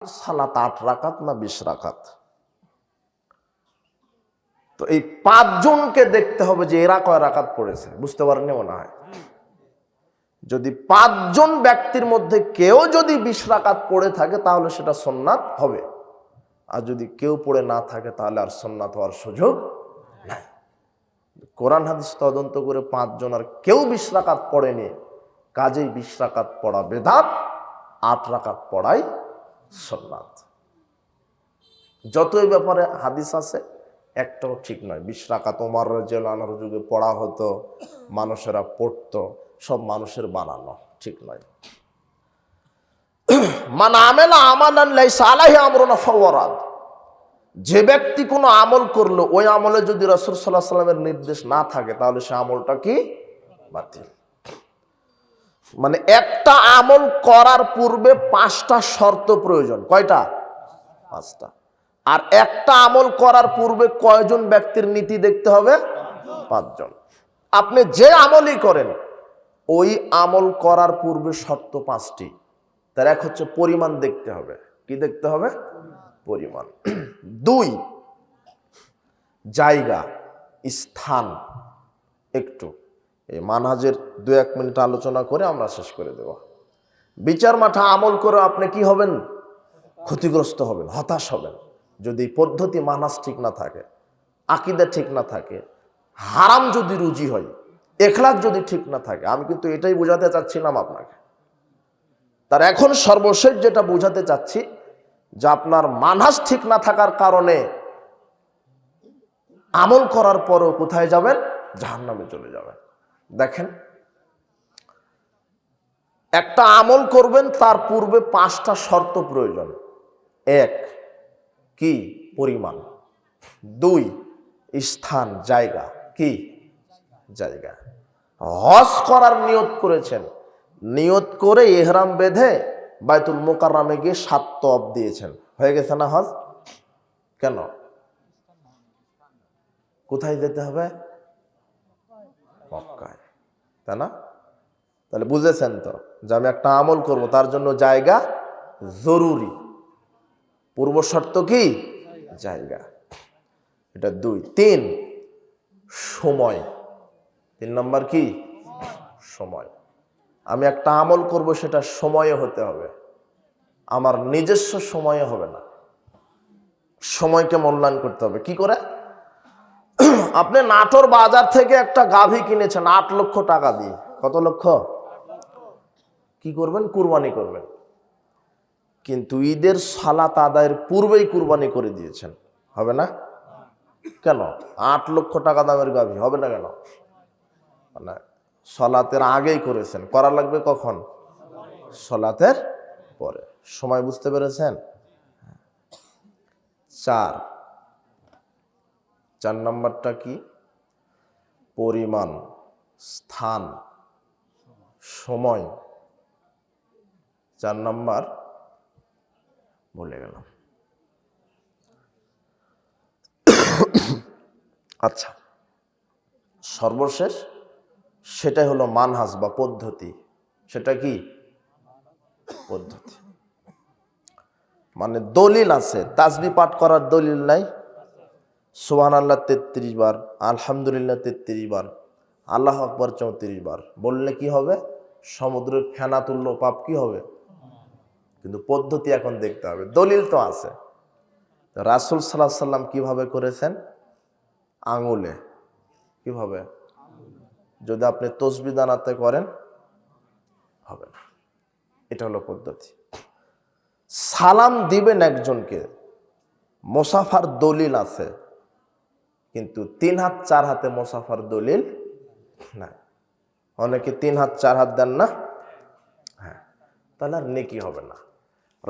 সালাত 8 রাকাত না 20 রাকাত? তো এই 5 জনকে দেখতে হবে যে এরা কয় রাকাত পড়েছে, বুঝতে পারেননি মনে হয়। যদি 5 জন ব্যক্তির মধ্যে কেউ যদি 20 রাকাত পড়ে থাকে তাহলে সেটা সুন্নাত হবে, আর যদি কেউ পড়ে না থাকে তাহলে আর সুন্নাত হওয়ার সুযোগ নাই। কোরআন হাদিস তদন্ত করে 5 জন আর কেউ 20 রাকাত পড়েনি, কাজেই 20 রাকাত পড়া বেদাত, 8 রাকাত পড়াই সুন্নাত। যতই ব্যাপারে হাদিস আছে একটাও ঠিক নয়। 20 রাকাত ওমর রাদিয়াল্লাহু আনহুর যুগে পড়া হতো, মানুষেরা পড়তো, সব মানুষের বানানো, ঠিক নয়। মান আমেলা আমালান লাইসা আলাইহি আমরুনা ফাহুয়া রাদ। যে ব্যক্তি কোনো আমল করলো ওই আমলে যদি রাসূল সাল্লাল্লাহু আলাইহি ওয়াসাল্লামের নির্দেশ না থাকে তাহলে সে আমলটা কি? বাতিল। মানে একটা আমল করার পূর্বে 5টা শর্ত প্রয়োজন। কয়টা? 5টা। আর একটা আমল করার পূর্বে কয়জন ব্যক্তির নীতি দেখতে হবে? 5 জন। আপনি যে আমলই করেন ওই আমল করার পূর্বে শর্ত 5টি। তার এক হচ্ছে পরিমাণ দেখতে হবে। কি দেখতে হবে? পরিমাণ। 2 জায়গা, স্থান। একটু এই মানহাজের 2-1 মিনিট আলোচনা করে আমরা শেষ করে দেব। বিচার মাঠে আমল করে আপনি কি হবেন? ক্ষতিগ্রস্ত হবেন, হতাশ হবেন। যদি পদ্ধতি মানহাজ ঠিক না থাকে, আকীদা ঠিক না থাকে, হারাম যদি রুজি হয়, ইখলাস যদি ঠিক না থাকে। আমি কিন্তু এটাই বোঝাতে চাচ্ছিলাম আপনাকে। তার এখন সর্বশেষ যেটা বোঝাতে চাচ্ছি যে আপনার মানহাজ ঠিক না থাকার কারণে আমল করার পরও কোথায় যাবেন? জাহান্নামে চলে যাবেন। দেখেন, একটা আমল করবেন তার পূর্বে 5টা শর্ত প্রয়োজন। 1 কি? পরিমাণ। 2 স্থান, জায়গা। কি? জায়গা। হজ করার নিয়ত করেছেন, নিয়ত করে ইহরাম বেঁধে বাইতুল মুকাররমে গিয়ে 7 তওয়াফ দিয়েছেন, হয়ে গেছে না হজ? কেন? কোথায় যেতে হবে? মক্কায়, তাই না? তাহলে বুঝেছেন তো যে আমি একটা আমল করব তার জন্য জায়গা জরুরি। পূর্ব শর্ত কি? জায়গা। এটা 2। 3 সময়। 3 নম্বর কি? সময়। আমি একটা আমল করব সেটা সময়ে হতে হবে, আমার নিজস্ব সময়ে হবে না। সময়কে মূল্যায়ন করতে হবে। কি করে? আপনি নাটোর বাজার থেকে একটা গাভী কিনেছেন 8 লক্ষ টাকা দিয়ে। কত লক্ষ? কি করবেন? কুরবানি করবেন। কিন্তু ঈদের সালাত আদায়ের পূর্বেই কুরবানি করে দিয়েছেন, হবে না? কেন? 8 লক্ষ টাকা দামের গাভী, হবে না কেন? মানে সালাতের আগেই করেছেন। করা লাগবে কখন? সালাতের পরে। সময় বুঝতে পেরেছেন? 4 নম্বরটা কি? পরিমাণ, স্থান, সময়। 4 নম্বর ভুলে গেলাম। আচ্ছা, সর্বশেষ সেটাই হলো মানহাজ বা পদ্ধতি। সেটা কি? পদ্ধতি। মানে দলিল আছে, তাসবিহ পাঠ করার দলিল নাই? সুবহানাল্লাহ 33 বার, আলহামদুলিল্লাহ 33 বার, আল্লাহু আকবার 34 বার বললে কি হবে? সমুদ্রের ফেনা তুল্য পাপ কি হবে? কিন্তু পদ্ধতি এখন দেখতে হবে। দলিল তো আছে। রাসূল সাল্লাল্লাহু আলাইহি সাল্লাম কিভাবে করেছেন? আঙুলে। কিভাবে? যদি আপনি তসবিহ দানাতে করেন হবে না। এটা হলো পদ্ধতি। সালাম দিবেন একজনকে, মুসাফার দলিল আছে, কিন্তু 3 হাত 4 হাতে মুসাফার দলিল নাই। অনেকে 3 হাত 4 হাত দেন না? হ্যাঁ, তাহলে আর নেকি হবে না।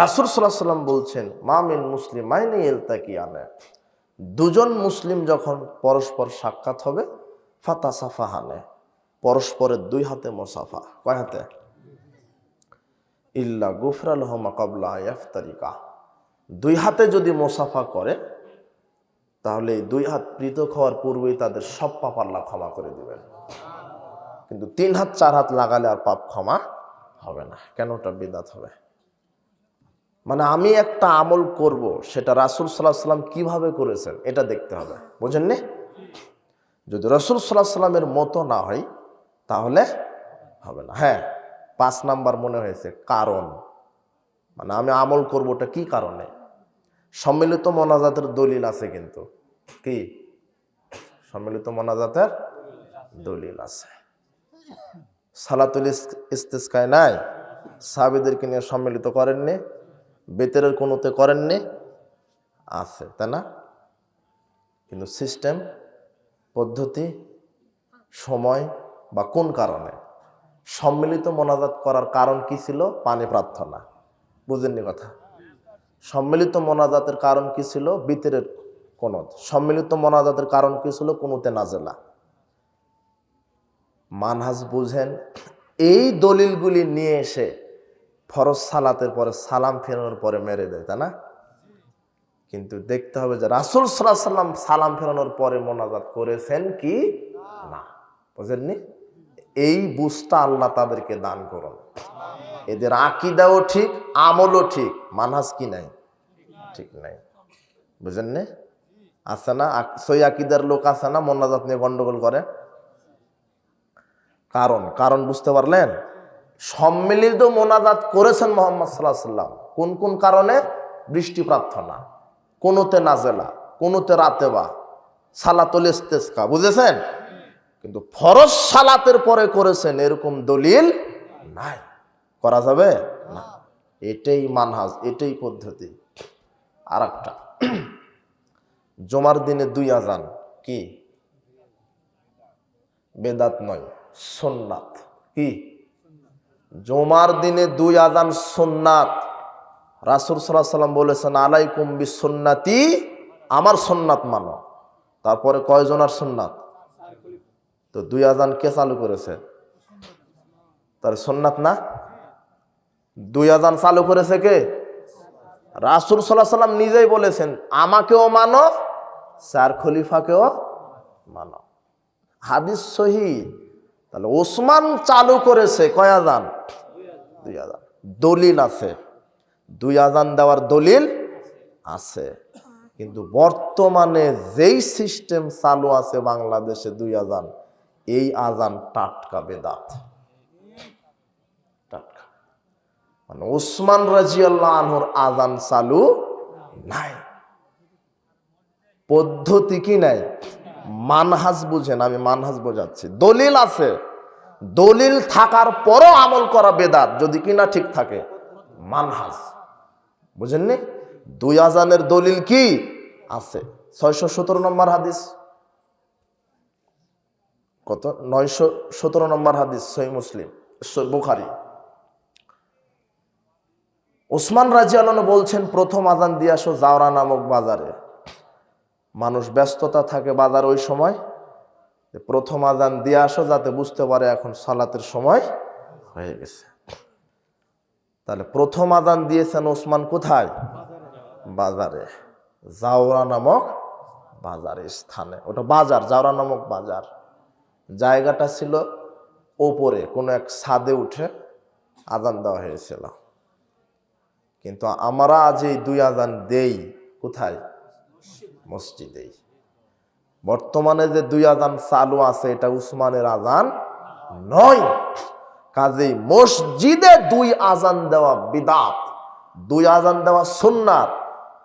রাসূল সাল্লাল্লাহু আলাইহি সাল্লাম বলছেন, মা মিন মুসলিমাইনি ইলতাকিয়ানা, 2 জন মুসলিম যখন পরস্পর সাক্ষাৎ হবে, ফাতাসাফাহানে, পরস্পরের 2 হাতে মুসাফা। কয় হাতে? ইল্লা গুফরা লাহুমা ক্বাবলা ইয়াফতারিকা, 2 হাতে যদি মুসাফা করে তাহলে 2 হাত পৃথক হওয়ার পূর্বেই তাদের সব পাপ আল্লাহ ক্ষমা করে দিবেন। কিন্তু 3 হাত 4 হাত লাগালে আর পাপ ক্ষমা হবে না। কেন? ওটা বিদআত হবে। মানে আমি একটা আমল করব, সেটা রাসূল সাল্লাল্লাহু আলাইহি সাল্লাম কিভাবে করেছেন এটা দেখতে হবে, বুঝেননি? যদি রাসূল সাল্লাল্লাহু আলাইহি সাল্লামের মতো না হয় তাহলে হবে না। হ্যাঁ, 5 নাম্বার মনে হয়েছে কারণ, মানে আমি আমল করব ওটা কি কারণে। সম্মিলিত মোনাজাতের দলিল আছে, কিন্তু কি সম্মিলিত মোনাজাতের দলিল আছে। সালাতুল ইস্তিসকায় নাই, সাহাবীদেরকে নিয়ে সম্মিলিত করেননি, বেতেরের কোনোতে করেননি, আছে তাই না? কিন্তু সিস্টেম, পদ্ধতি, সময় বা কোন কারণে সম্মিলিত মোনাজাত করার কারণ কি ছিল? পানি প্রার্থনা। বুঝেননি কথা? সম্মিলিত মোনাজাতের কারণ কি ছিল? বিতরের কুনুত। সম্মিলিত মোনাজাতের কারণ কি ছিল? কুনুতে নাজেলা। মানহাজ বুঝেন। এই দলিলগুলি নিয়ে এসে ফরজ সালাতের পরে সালাম ফেরানোর পরে মেরে দেয়, তাই না? কিন্তু দেখতে হবে যে রাসূল সাল্লাল্লাহু আলাইহি সাল্লাম সালাম ফেরানোর পরে মোনাজাত করেছেন কি না। বুঝেননি? এই বুঝটা আল্লাহ তাদেরকে দান করুন। এদের আকীদাও ঠিক, আমলও ঠিক, মানহাজ কি নাই? ঠিক নাই। বুঝেননি? আছে না সই আকীদার লোক আছে না মোনাজাত নিয়ে গন্ডগোল করে? কারণ বুঝতে পারলেন? সম্মিলিত মোনাজাত করেছেন মুহাম্মদ সাল্লাল্লাহু আলাইহি সাল্লাম কোন কোন কারণে? বৃষ্টি প্রার্থনা, কোনোতে নাজেলা, কোনোতে রাতেবা, সালাতুল ইস্তিসকা, বুঝেছেন? কিন্তু ফরজ সালাতের পরে করেছেন এরকম দলিল নাই, করা যাবে না। এটাই মানহাজ, এটাই পদ্ধতি। আর একটা, জুমার দিনে 2 আজান কি বেদাত নয়, সুন্নাত। কি? জুমার দিনে 2 আজান সুন্নাত। রাসূল সাল্লাল্লাহু আলাইহি সাল্লাম বলেছেন আলাইকুম বিসুন্নতি, আমার সুন্নাত মানো। তারপরে কয়জনের সুন্নাত? তো 2 আজান কে চালু করেছে? তার সুন্নাত না? 2 আজান চালু করেছে কে? রাসূল সাল্লাল্লাহু আলাইহি সাল্লাম নিজেই বলেছেন আমাকেও মানো, 4 খলিফাকেও মানো। হাদিস সহিহ। তাহলে ওসমান চালু করেছে কয় আজান? 2 আজান। দলিল আছে, 2 আজান দেওয়ার দলিল আছে। কিন্তু বর্তমানে যেই সিস্টেম চালু আছে বাংলাদেশে 2 আজান, এই আজান টাটকা বেদাত। টাটকা, মানে ওসমান রাদিয়াল্লাহু আনহুর আজান চালু নাই, পদ্ধতি কি নাই, মানহাজ বুঝেন। আমি মানহাজ বোঝাচ্ছি। দলিল আছে, দলিল থাকার পরও আমল করা বেদাত যদি কিনা ঠিক থাকে। মানহাজ বুঝেননি? 2 আজানের দলিল কি আছে? 617 নম্বর হাদিস। কত? 917 নম্বর হাদিস, সহিহ মুসলিম, বুখারী। ওসমান রাদিয়াল্লাহু আনহু বলছেন প্রথম আজান দিয়ে আসো জাওরা নামক বাজারে। মানুষ ব্যস্ততা থাকে বাজার ওই সময়, প্রথম আজান দিয়ে আসো যাতে বুঝতে পারে এখন সালাতের সময় হয়ে গেছে। তাহলে প্রথম আজান দিয়েছেন ওসমান কোথায়? বাজারে, জাওরা নামক বাজার স্থানে। ওটা বাজার, জাওরা নামক বাজার। জায়গাটা ছিল ওপরে কোনো এক ছাদে উঠে আজান দেওয়া হয়েছিল। কিন্তু আমরা আজ এই 2 আজান দেই কোথায়? মসজিদেই। বর্তমানে যে 2 আজান চালু আছে এটা উসমানের আজান নয়। কাজেই মসজিদে 2 আজান দেওয়া বিদআত, 2 আজান দেওয়া সুন্নাত।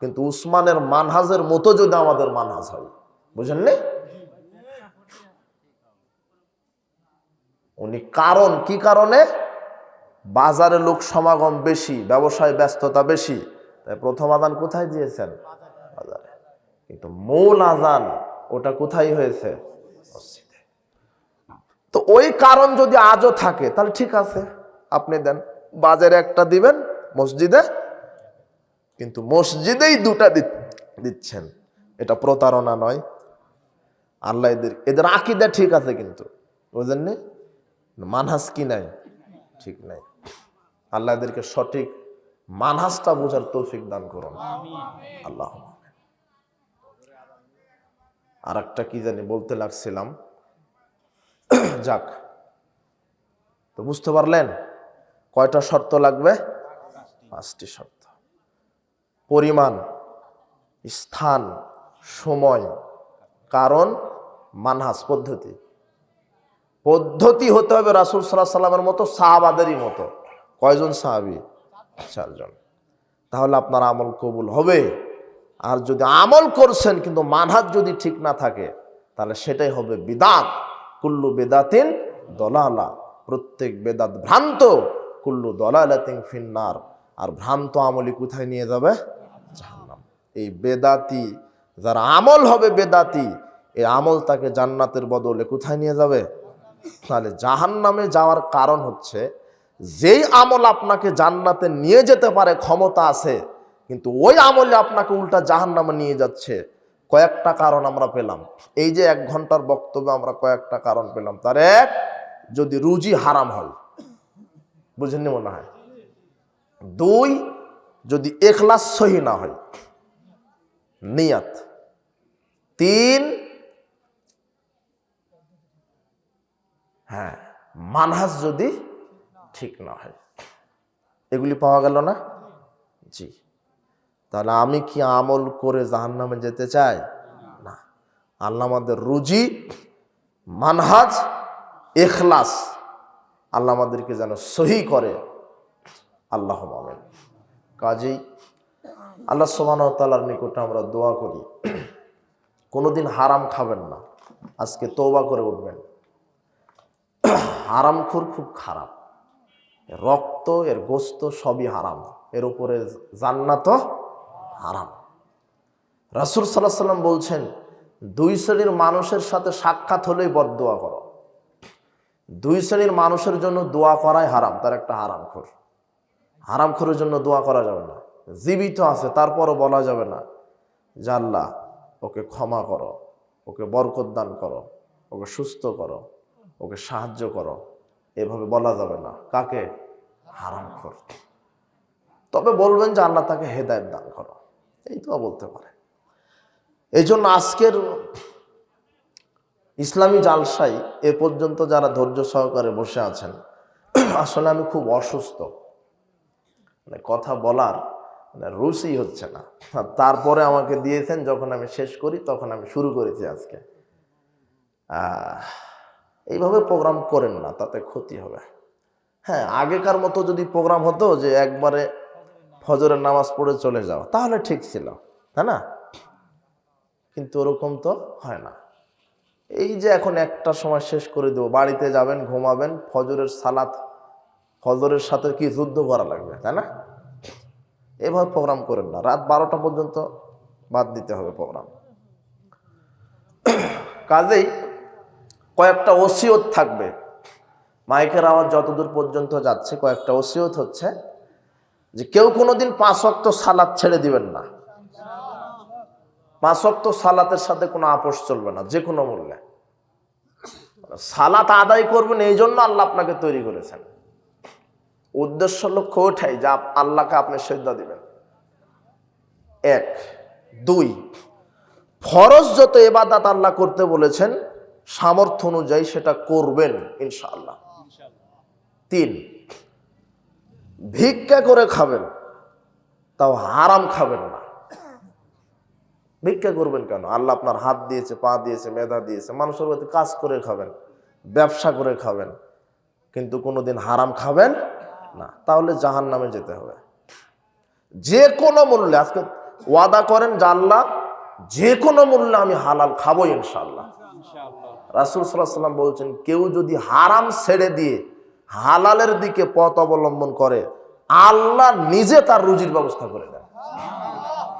কিন্তু উসমানের মানহাজের মতো যদি আমাদের মানহাজ হয়, বুঝেননি? উনি কারণ কি কারণে? বাজারে লোক সমাগম বেশি, ব্যবসায় ব্যস্ততা বেশি, তাই প্রথম আজান কোথায় দিয়েছেন? বাজারে। কিন্তু মূল আজান ওটা কোথায় হয়েছে? মসজিদে। তো ওই কারণ যদি আজও থাকে তাহলে ঠিক আছে, আপনি দেন। বাজারে একটা দিবেন, মসজিদে, কিন্তু মসজিদেই 2টা দিচ্ছেন, এটা প্রতারণা নয়? আল্লাহ এদের আকীদা ঠিক আছে, কিন্তু বুঝেননি? মানহাজ কি নাই? ঠিক নাই। আল্লাহ এদেরকে সঠিক মানহাজটা বোঝার তৌফিক দান করুন। আল্লাহ। আর একটা কি জানি বলতে লাগছিলাম, যাক। তো বুঝতে পারলেন কয়টা শর্ত লাগবে? 5টি শর্ত। পরিমাণ, স্থান, সময়, কারণ, মানহাজ, পদ্ধতি। পদ্ধতি হতে হবে রাসূল সাল্লাল্লাহু আলাইহি সাল্লামের মতো, সাহাবাদেরই মতো। কয়জন সাহাবী? 4 জন। তাহলে আপনার আমল কবুল হবে। আর যদি আমল করছেন কিন্তু মানহাজ যদি ঠিক না থাকে, তাহলে সেটাই হবে বিদাত। কুল্লু বেদাতিন দলালা, প্রত্যেক বেদাত ভ্রান্ত। কুল্লু দলালাতিন ফিন্নার, আর ভ্রান্ত আমলি কোথায় নিয়ে যাবে? জাহান্নাম। এই বেদাতি যার আমল হবে বেদাতি, এই আমল তাকে জান্নাতের বদলে কোথায় নিয়ে যাবে? তাহলে জাহান্নামে যাওয়ার কারণ হচ্ছে, যেই আমল আপনাকে জান্নাতে নিয়ে যেতে পারে ক্ষমতা আছে, কিন্তু ওই আমলে আপনাকে উল্টা জাহান্নামে নিয়ে যাচ্ছে। কয়েকটা কারণ আমরা পেলাম। এই যে 1 ঘন্টার বক্তব্যে আমরা কয়েকটা কারণ পেলাম। তার এক, যদি রুজি হারাম হয়, বুঝেননি মনে হয়। 2, যদি ইখলাস সহি না হয়, নিয়ত। 3, হ্যাঁ, মানহাজ যদি ঠিক না হয়। এগুলি পাওয়া গেল না? জি। তাহলে আমি কি আমল করে জাহান্নামে যেতে চাই? না। আল্লাহ আমাদের রুজি, মানহাজ, ইখলাস আল্লাহ আমাদেরকে যেন সহি করে। আল্লাহুম্মা আমিন। কাজেই আল্লাহ সুবহানাহু ওয়া তাআলার নিকটে আমরা দোয়া করি, কোনোদিন হারাম খাবেন না। আজকে তওবা করে উঠবেন। হারামখোর খুব খারাপ। রক্ত, এর গোস্ত সবই হারাম, এর উপরে জান্নাতও হারাম। রাসূল সাল্লাল্লাহু আলাইহি সাল্লাম বলছেন, 2 শ্রেণীর মানুষের সাথে সাক্ষাৎ হলেই বদদোয়া করো। 2 শ্রেণীর মানুষের জন্য দোয়া করাই হারাম। তার একটা হারামখোর। হারামখোরের জন্য দোয়া করা যাবে না। জীবিত আছে তারপরও বলা যাবে না যে আল্লাহ ওকে ক্ষমা করো, ওকে বরকত দান করো, ওকে সুস্থ করো, ওকে সাহায্য করো, এভাবে বলা যাবে না। কাকে? হারামখোর। তবে বলবেন যে আল্লাহ তাকে হেদায়েত দান করো, এই তো বলতে পারে। এই জন্য আজকের ইসলামী জালসায় এ পর্যন্ত যারা ধৈর্য সহকারে বসে আছেন, আসলে আমি খুব অসুস্থ, মানে কথা বলার রুচি হচ্ছে না। তারপরে আমাকে দিয়েছেন, যখন আমি শেষ করি তখন আমি শুরু করেছি আজকে। এইভাবে প্রোগ্রাম করেন না, তাতে ক্ষতি হবে। হ্যাঁ, আগেকার মতো যদি প্রোগ্রাম হতো যে একবারে ফজরের নামাজ পড়ে চলে যাও, তাহলে ঠিক ছিল, তাই না? কিন্তু ওরকম তো হয় না। এই যে এখন একটা সময় শেষ করে দেবো, বাড়িতে যাবেন, ঘুমাবেন, ফজরের সালাত, ফজরের সাথে কি যুদ্ধ করা লাগবে, তাই না? এভাবে প্রোগ্রাম করেন না। রাত 12টা পর্যন্ত বাদ দিতে হবে প্রোগ্রাম। কাজেই কয়েকটা ওসিয়ত থাকবে। মাইকের আওয়াজ যতদূর পর্যন্ত যাচ্ছে, কয়েকটা ওসিয়ত হচ্ছে যে কেউ কোনোদিন 5 ওয়াক্ত সালাত ছেড়ে দিবেন না। 5 ওয়াক্ত সালাতের সাথে কোনো আপোষ চলবে না, যে কোনো মূল্যে। সালাত আদায় করবেন, এই জন্য আল্লাহ আপনাকে তৈরি করেছেন। উদ্দেশ্য লক্ষ্য ওঠাই যে আল্লাহকে আপনি সিজদা দিবেন। 1। 2, ফরজ যত ইবাদত আল্লাহ করতে বলেছেন সামর্থ্য অনুযায়ী সেটা করবেন ইনশাআল্লাহ। 3, ভিক্ষা করে খাবেন, তাও হারাম খাবেন না। ভিক্ষা করবেন কেন? আল্লাহ আপনার হাত দিয়েছে, পা দিয়েছে, মেধা দিয়েছে, মানুষের মধ্যে কাজ করে খাবেন, ব্যবসা করে খাবেন, কিন্তু কোনোদিন হারাম খাবেন না, তাহলে জাহান্নামে যেতে হবে। যে কোনো মূল্যে আজকে ওয়াদা করেন যে আল্লাহ যে কোনো মূল্যে আমি হালাল খাবো ইনশাআল্লাহ। রাসূল সাল্লাল্লাহু আলাইহি ওয়াসাল্লাম বলছেন, কেউ যদি হারাম ছেড়ে দিয়ে হালালের দিকে পথ অবলম্বন করে, আল্লাহ নিজে তার রুজির ব্যবস্থা করে দেন।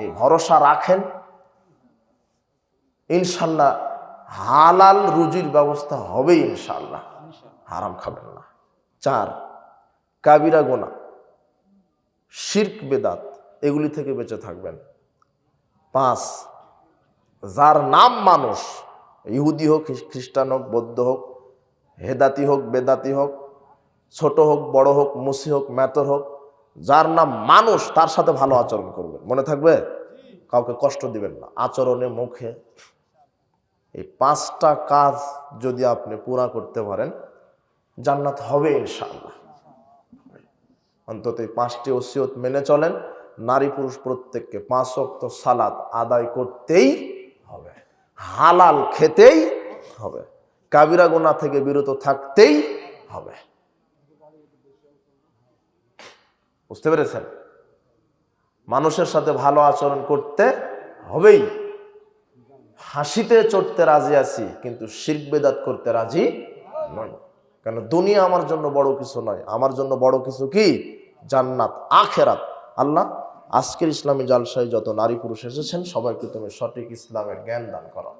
এই ভরসা রাখেন, ইনশাআল্লাহ হালাল রুজির ব্যবস্থা হবে ইনশাআল্লাহ। হারাম খাবেন না। 4, কাবিরা গুনাহ, শিরক, বেদাত, এগুলি থেকে বেঁচে থাকবেন। 5, যার নাম মানুষ, ইহুদি হোক, খ্রিস্টান হোক, বৌদ্ধ হোক, হেদাতি হোক, বেদাতি হোক, ছোট হোক, বড় হোক, মুসি হোক, মেতর হোক, যার নাম মানুষ, তার সাথে ভালো আচরণ করবেন। মনে থাকবে? কাউকে কষ্ট দিবেন না, আচরণে, মুখে। এই 5টা কাজ যদি আপনি পুরা করতে পারেন, জান্নাত হবে ইনশাআল্লাহ। অন্তত এই 5টি ওসিয়ত মেনে চলেন, নারী পুরুষ প্রত্যেককে 5 ওয়াক্ত সালাত আদায় করতেই হবে, হালাল খেতেই হবে, কাবিরা গুনাহ থেকে বিরত থাকতেই হবে। বুঝতে পেরেছেন? মানুষের সাথে ভালো আচরণ করতে হবেই। হাসিতে চড়তে রাজি আছি, কিন্তু শিরক বেদাত করতে রাজি নয়। কেন? দুনিয়া আমার জন্য বড় কিছু নয়, আমার জন্য বড় কিছু কি? জান্নাত, আখেরাত। আল্লাহ আজকের ইসলামী জালসায় যত নারী পুরুষ এসেছেন সবাইকে তুমি সঠিক ইসলামের জ্ঞান দান করো।